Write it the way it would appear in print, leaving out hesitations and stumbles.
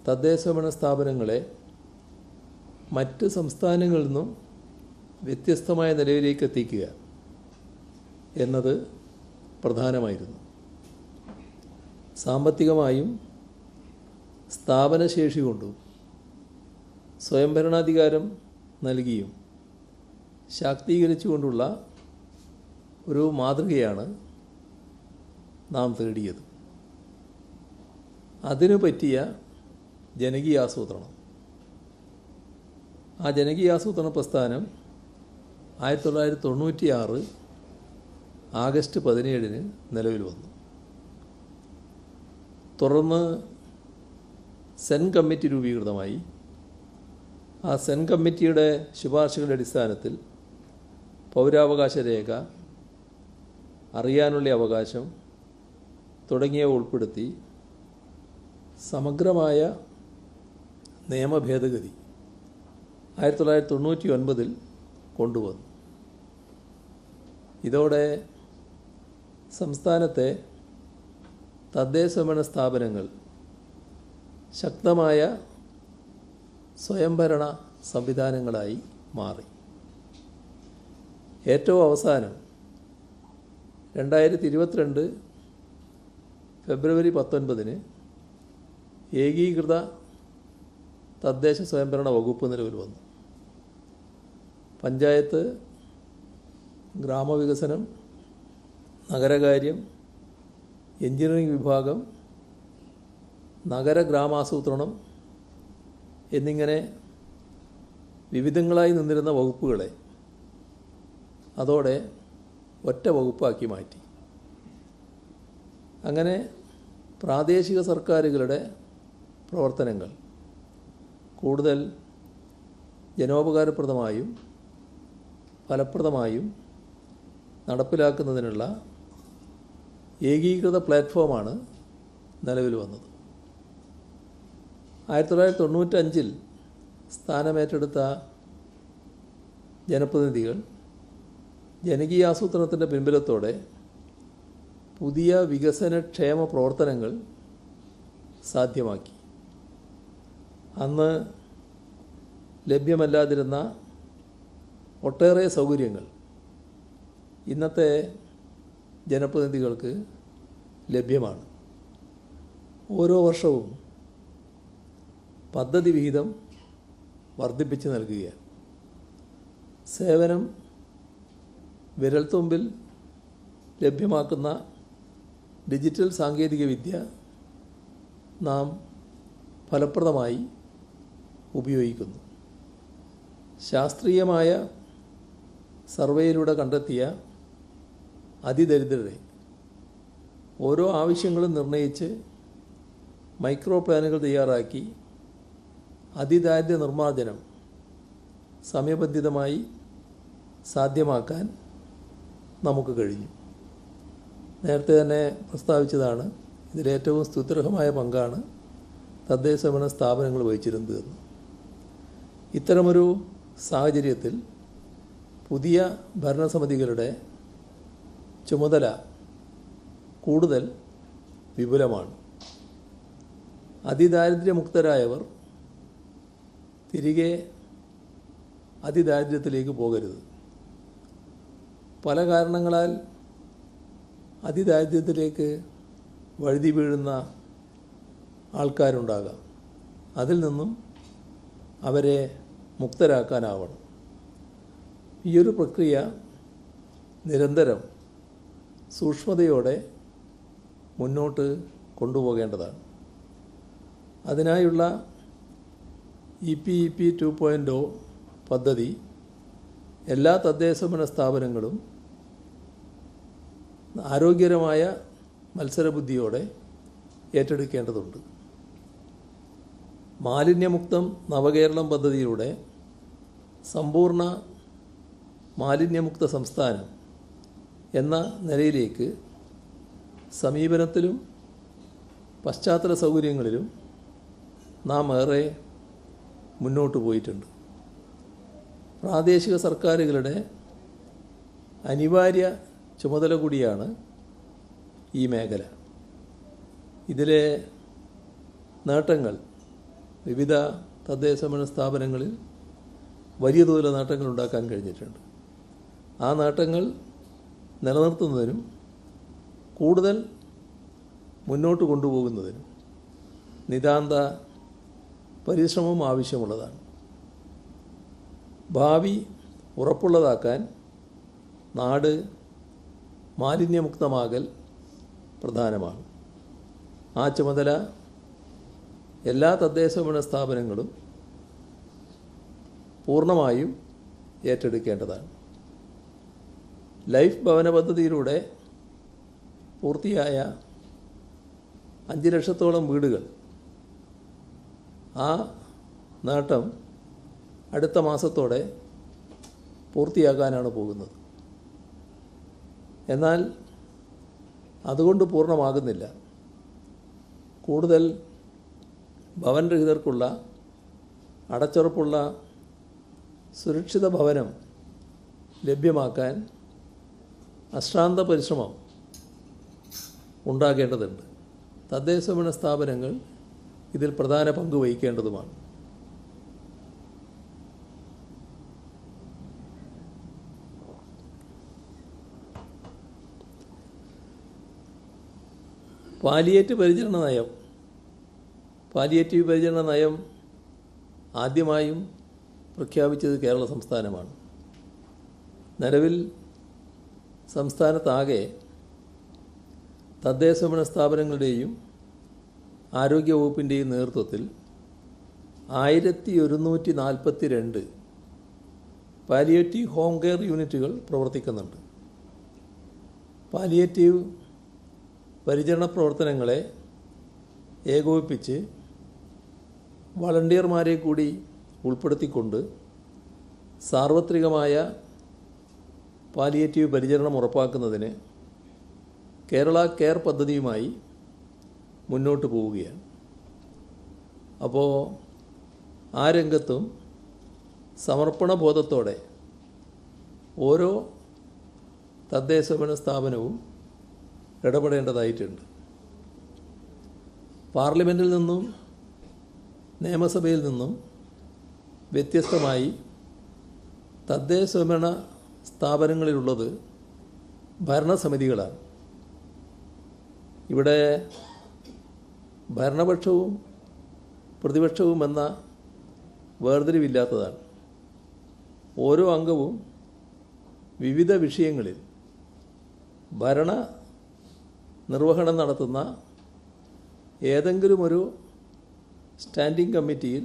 തദ്ദേശഭരണ സ്ഥാപനങ്ങളെ മറ്റ് സംസ്ഥാനങ്ങളിൽ നിന്നും വ്യത്യസ്തമായ നിലയിലേക്ക് എത്തിക്കുക എന്നത് പ്രധാനമായിരുന്നു. സാമ്പത്തികമായും സ്ഥാപനശേഷി കൊണ്ടും സ്വയംഭരണാധികാരം നൽകിയും ശാക്തീകരിച്ചുകൊണ്ടുള്ള ഒരു മാതൃകയാണ് നാം തേടിയത്. അതിനു പറ്റിയ ജനകീയാസൂത്രണം, ആ ജനകീയാസൂത്രണ പ്രസ്ഥാനം 1996 ആഗസ്റ്റ് 17 നിലവിൽ വന്നു. തുടർന്ന് സെൻ കമ്മിറ്റി രൂപീകൃതമായി. ആ സെൻ കമ്മിറ്റിയുടെ ശുപാർശകളുടെ അടിസ്ഥാനത്തിൽ പൗരാവകാശ രേഖ, അറിയാനുള്ള അവകാശം തുടങ്ങിയവ ഉൾപ്പെടുത്തി സമഗ്രമായ നിയമഭേദഗതി 1999 കൊണ്ടുവന്നു. ഇതോടെ സംസ്ഥാനത്തെ തദ്ദേശഭരണ സ്ഥാപനങ്ങൾ ശക്തമായ സ്വയംഭരണ സംവിധാനങ്ങളായി മാറി. ഏറ്റവും അവസാനം 2022 ഫെബ്രുവരി 19 ഏകീകൃത തദ്ദേശ സ്വയംഭരണ വകുപ്പ് നിലവിൽ വന്നു. പഞ്ചായത്ത്, ഗ്രാമവികസനം, നഗരകാര്യം, എഞ്ചിനീയറിംഗ് വിഭാഗം, നഗര ഗ്രാമാസൂത്രണം എന്നിങ്ങനെ വിവിധങ്ങളായി നിന്നിരുന്ന വകുപ്പുകളെ അതോടെ ഒറ്റ വകുപ്പാക്കി മാറ്റി. അങ്ങനെ പ്രാദേശിക സർക്കാരുകളുടെ പ്രവർത്തനങ്ങൾ കൂടുതൽ ജനോപകാരപ്രദമായും ഫലപ്രദമായും നടപ്പിലാക്കുന്നതിനുള്ള ഏകീകൃത പ്ലാറ്റ്ഫോമാണ് നിലവിൽ വന്നത്. 1995 സ്ഥാനമേറ്റെടുത്ത ജനപ്രതിനിധികൾ ജനകീയാസൂത്രണത്തിൻ്റെ പിൻബലത്തോടെ പുതിയ വികസനക്ഷേമ പ്രവർത്തനങ്ങൾ സാധ്യമാക്കി. അന്ന് ലഭ്യമല്ലാതിരുന്ന ഒട്ടേറെ സൗകര്യങ്ങൾ ഇന്നത്തെ ജനപ്രതിനിധികൾക്ക് ലഭ്യമാണ്. ഓരോ വർഷവും പദ്ധതി വിഹിതം വർദ്ധിപ്പിച്ച് നൽകുകയാണ്. സേവനം വിരൽത്തുമ്പിൽ ലഭ്യമാക്കുന്ന ഡിജിറ്റൽ സാങ്കേതികവിദ്യ നാം ഫലപ്രദമായി ഉപയോഗിക്കുന്നു. ശാസ്ത്രീയമായ സർവേയിലൂടെ കണ്ടെത്തിയ അതിദരിദ്രരെ ഓരോ ആവശ്യങ്ങളും നിർണയിച്ച് മൈക്രോ പ്ലാനുകൾ തയ്യാറാക്കി അതിദാരിദ്ര്യ നിർമ്മാർജ്ജനം സമയബന്ധിതമായി സാധ്യമാക്കാൻ നമുക്ക് കഴിഞ്ഞു. നേരത്തെ തന്നെ പ്രസ്താവിച്ചതാണ്, ഇതിലേറ്റവും സ്തുത്യർഹമായ പങ്കാണ് തദ്ദേശഭരണ സ്ഥാപനങ്ങൾ വഹിച്ചിരുന്നത് എന്ന്. ഇത്തരമൊരു സാഹചര്യത്തിൽ പുതിയ ഭരണസമിതികളുടെ ചുമതല കൂടുതൽ വിപുലമാണ്. അതിദാരിദ്ര്യമുക്തരായവർ തിരികെ അതിദാരിദ്ര്യത്തിലേക്ക് പോകരുത്. പല കാരണങ്ങളാൽ അതിദാരിദ്ര്യത്തിലേക്ക് വഴുതി വീഴുന്ന ആൾക്കാരുണ്ടാകാം. അതിൽ നിന്നും അവരെ മുക്തരാക്കാനാവണം. ഈയൊരു പ്രക്രിയ നിരന്തരം സൂക്ഷ്മതയോടെ മുന്നോട്ട് കൊണ്ടുപോകേണ്ടതാണ്. അതിനായുള്ള EPEP 2.0 പദ്ധതി എല്ലാ തദ്ദേശഭരണ സ്ഥാപനങ്ങളും ആരോഗ്യകരമായ മത്സരബുദ്ധിയോടെ ഏറ്റെടുക്കേണ്ടതുണ്ട്. മാലിന്യമുക്തം നവകേരളം പദ്ധതിയിലൂടെ സമ്പൂർണ്ണ മാലിന്യമുക്ത സംസ്ഥാനം എന്ന നിലയിലേക്ക് സമീപനത്തിലും പശ്ചാത്തല സൗകര്യങ്ങളിലും നാം ഏറെ മുന്നോട്ട് പോയിട്ടുണ്ട്. പ്രാദേശിക സർക്കാരുകളുടെ അനിവാര്യ ചുമതല കൂടിയാണ് ഈ മേഖല. ഇതിലെ നേട്ടങ്ങൾ വിവിധ തദ്ദേശഭരണ സ്ഥാപനങ്ങളിൽ വലിയ തോതിൽ നേട്ടങ്ങൾ ഉണ്ടാക്കാൻ കഴിഞ്ഞിട്ടുണ്ട്. ആ നേട്ടങ്ങൾ നിലനിർത്തുന്നതിനും കൂടുതൽ മുന്നോട്ട് കൊണ്ടുപോകുന്നതിനും നിതാന്ത പരിശ്രമം ആവശ്യമുള്ളതാണ്. ഭാവി ഉറപ്പുള്ളതാക്കാൻ നാട് മാലിന്യമുക്തമാകൽ പ്രധാനമാണ്. ആ ചുമതല എല്ലാ തദ്ദേശഭരണ സ്ഥാപനങ്ങളും പൂർണ്ണമായും ഏറ്റെടുക്കേണ്ടതാണ്. ലൈഫ് ഭവന പദ്ധതിയിലൂടെ പൂർത്തിയായ 5 ലക്ഷത്തോളം വീടുകൾ, ആ നേട്ടം അടുത്ത മാസത്തോടെ പൂർത്തിയാക്കാനാണ് പോകുന്നത്. എന്നാൽ അതുകൊണ്ട് പൂർണ്ണമാകുന്നില്ല. കൂടുതൽ ഭവനരഹിതർക്കുള്ള അടച്ചുറപ്പുള്ള സുരക്ഷിത ഭവനം ലഭ്യമാക്കാൻ അശ്രാന്ത പരിശ്രമം ഉണ്ടാകേണ്ടതുണ്ട്. തദ്ദേശഭരണ സ്ഥാപനങ്ങൾ ഇതിൽ പ്രധാന പങ്ക് വഹിക്കേണ്ടതുമാണ്. പാലിയേറ്റീവ് പരിചരണ നയം ആദ്യമായും പ്രഖ്യാപിച്ചത് കേരള സംസ്ഥാനമാണ്. നിലവിൽ സംസ്ഥാനത്താകെ തദ്ദേശഭരണ സ്ഥാപനങ്ങളുടെയും ആരോഗ്യവകുപ്പിൻ്റെയും നേതൃത്വത്തിൽ 1142 പാലിയേറ്റീവ് ഹോം കെയർ യൂണിറ്റുകൾ പ്രവർത്തിക്കുന്നുണ്ട്. പാലിയേറ്റീവ് പരിചരണ പ്രവർത്തനങ്ങളെ ഏകോപിപ്പിച്ച് വളണ്ടിയർമാരെ കൂടി ഉൾപ്പെടുത്തിക്കൊണ്ട് സാർവത്രികമായ പാലിയേറ്റീവ് പരിചരണം ഉറപ്പാക്കുന്നതിന് കേരള കെയർ പദ്ധതിയുമായി മുന്നോട്ട് പോവുകയാണ്. അപ്പോൾ ആ രംഗത്തും സമർപ്പണ ബോധത്തോടെ ഓരോ തദ്ദേശഭരണ സ്ഥാപനവും ഇടപെടേണ്ടതായിട്ടുണ്ട്. പാർലമെൻറ്റിൽ നിന്നും നിയമസഭയിൽ നിന്നും വ്യത്യസ്തമായി തദ്ദേശഭരണ സ്ഥാപനങ്ങളിലുള്ളത് ഭരണസമിതികളാണ്. ഇവിടെ ഭരണപക്ഷവും പ്രതിപക്ഷവും എന്ന വേർതിരിവില്ലാത്തതാണ്. ഓരോ അംഗവും വിവിധ വിഷയങ്ങളിൽ ഭരണ നിർവഹണം നടത്തുന്ന ഏതെങ്കിലും ഒരു സ്റ്റാൻഡിംഗ് കമ്മിറ്റിയിൽ